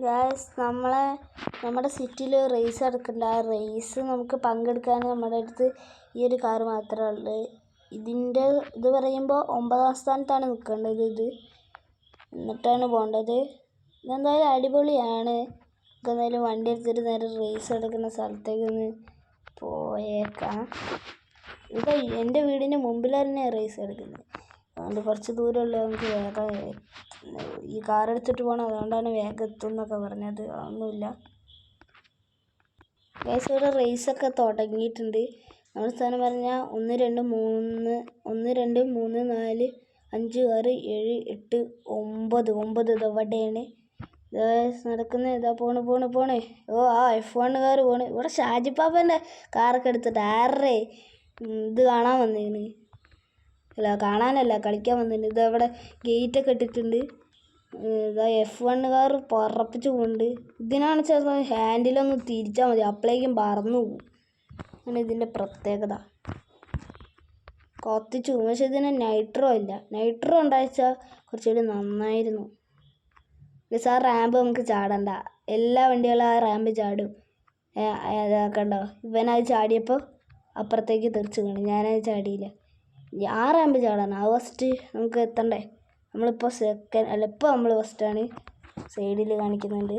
Guys നമ്മുടെ സിറ്റിയിൽ raise നടക്കുന്നുണ്ട്. ആ റേസ് നമുക്ക് പങ്കെടുക്കാൻ നമ്മുടെ അടുത്ത് ഈ ഒരു കാർ മാത്രമേ ഉള്ളൂ. ഇത് പറയുമ്പോൾ 9ാം സ്ഥാനത്താണ് നിൽക്കേണ്ടത്. എന്നിട്ടാണ് പോകേണ്ടത്. ഇതെന്തായാലും അടിപൊളിയാണ്. എന്തായാലും വണ്ടി എടുത്തിട്ട് നേരെ റേസ് നടക്കുന്ന സ്ഥലത്തേക്ക് ഒന്ന് പോയേക്കാം. ഇത് എൻ്റെ വീടിൻ്റെ മുമ്പിൽ തന്നെ റേസ് നടക്കുന്നത്. അതുകൊണ്ട് കുറച്ച് ദൂരമുള്ള നമുക്ക് വേഗം ഈ കാർ എടുത്തിട്ട് പോകണം. അതുകൊണ്ടാണ് വേഗം എത്തും എന്നൊക്കെ പറഞ്ഞത്. അതൊന്നുമില്ല ഗൈസ്. ഇവിടെ റേസൊക്കെ തുടങ്ങിയിട്ടുണ്ട്. നമ്മുടെ സ്ഥാനം പറഞ്ഞാൽ 1 2 3 1 2 3 4 5 6 7 8 9 ഇതെവിടെയാണ് നടക്കുന്നത്? ഇതാ പോണേ. ഓ ആ F1 കാർ പോണ്. ഇവിടെ ഷാജിപ്പാപ്പൻ്റെ കാറൊക്കെ എടുത്തിട്ട് ആരുടെ ഇത് കാണാൻ വന്നേന്. അല്ല കാണാനല്ല, കളിക്കാൻ വന്നിട്ടുണ്ട്. ഇതവിടെ ഗേറ്റൊക്കെ ഇട്ടിട്ടുണ്ട്. ഇതാ F1 കാർ പറപ്പിച്ച് പോകുന്നുണ്ട്. ഇതിനാണ് ചിലപ്പോൾ ഹാൻഡിലൊന്ന് തിരിച്ചാൽ മതി, അപ്പോഴേക്കും പറന്നു പോകും. അങ്ങനെ ഇതിൻ്റെ പ്രത്യേകത. കത്തിച്ചു പോകും. പക്ഷെ ഇതിന് നൈട്രോ ഇല്ല. നൈട്രോ ഉണ്ടായിച്ചാൽ കുറച്ചുകൂടി നന്നായിരുന്നു. ആ റാമ്പ് നമുക്ക് ചാടണ്ട. എല്ലാ വണ്ടികളും ആ റാമ്പ് ചാടും. കണ്ടോ, ഇവനത് ചാടിയപ്പോൾ അപ്പുറത്തേക്ക് തെറിച്ച് വീണു. ഞാനത് ചാടിയില്ല. ആ റാമ്പ് ചാടാൻ ആ ഫസ്റ്റ് നമുക്ക് എത്തണ്ടേ. നമ്മളിപ്പോൾ സെക്കൻഡ് അല്ല, ഇപ്പോൾ നമ്മൾ ഫസ്റ്റാണ്. സൈഡിൽ കാണിക്കുന്നുണ്ട്.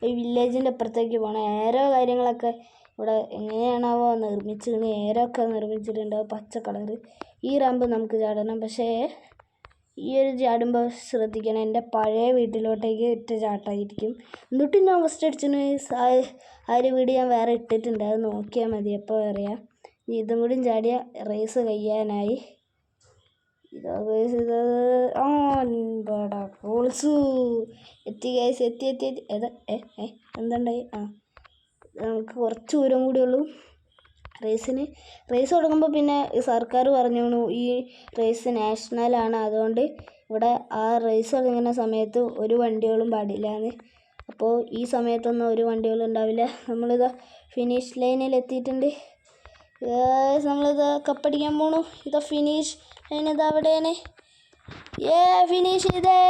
ഈ വില്ലേജിൻ്റെ അപ്പുറത്തേക്ക് പോകണം. ഏരോ കാര്യങ്ങളൊക്കെ ഇവിടെ എങ്ങനെയാണാവോ നിർമ്മിച്ചിട്ടുണ്ട്. ഏരോ ഒക്കെ നിർമ്മിച്ചിട്ടുണ്ട് പച്ച കളറ്. ഈ റാമ്പ് നമുക്ക് ചാടണം. പക്ഷേ ഈ ഒരു ചാടുമ്പോൾ ശ്രദ്ധിക്കണം, എൻ്റെ പഴയ വീട്ടിലോട്ടേക്ക് ഇട്ട ചാട്ടമായിരിക്കും. എന്നിട്ടും ഞാൻ ഫസ്റ്റ് അടിച്ചിന്. ആ ഒരു വീഡിയോ ഞാൻ വേറെ ഇട്ടിട്ടുണ്ട്, അത് നോക്കിയാൽ മതി. അപ്പോൾ അറിയാം. ഇതും കൂടി ചാടിയ റേസ് കഴിയാനായി. എത്തി ഗൈസ്, എത്തി. എന്തുണ്ടായി? നമുക്ക് കുറച്ച് ദൂരം കൂടി ഉള്ളൂ റേസ് തുടങ്ങുമ്പോൾ. പിന്നെ സർക്കാർ പറഞ്ഞു ഈ റേസ് നാഷണലാണ്, അതുകൊണ്ട് ഇവിടെ ആ റേസ് തുടങ്ങുന്ന സമയത്ത് ഒരു വണ്ടികളും പാടില്ല എന്ന്. അപ്പോൾ ഈ സമയത്തൊന്നും ഒരു വണ്ടികളും ഉണ്ടാവില്ല. നമ്മളിത് ഫിനിഷ് ലൈനിൽ എത്തിയിട്ടുണ്ട്. നമ്മളിത് കപ്പടിക്കാൻ പോണു. ഇത് ഫിനിഷ് ലൈൻ ഇത് അവിടെയാണ്. ഫിനിഷ് ചെയ്തേ.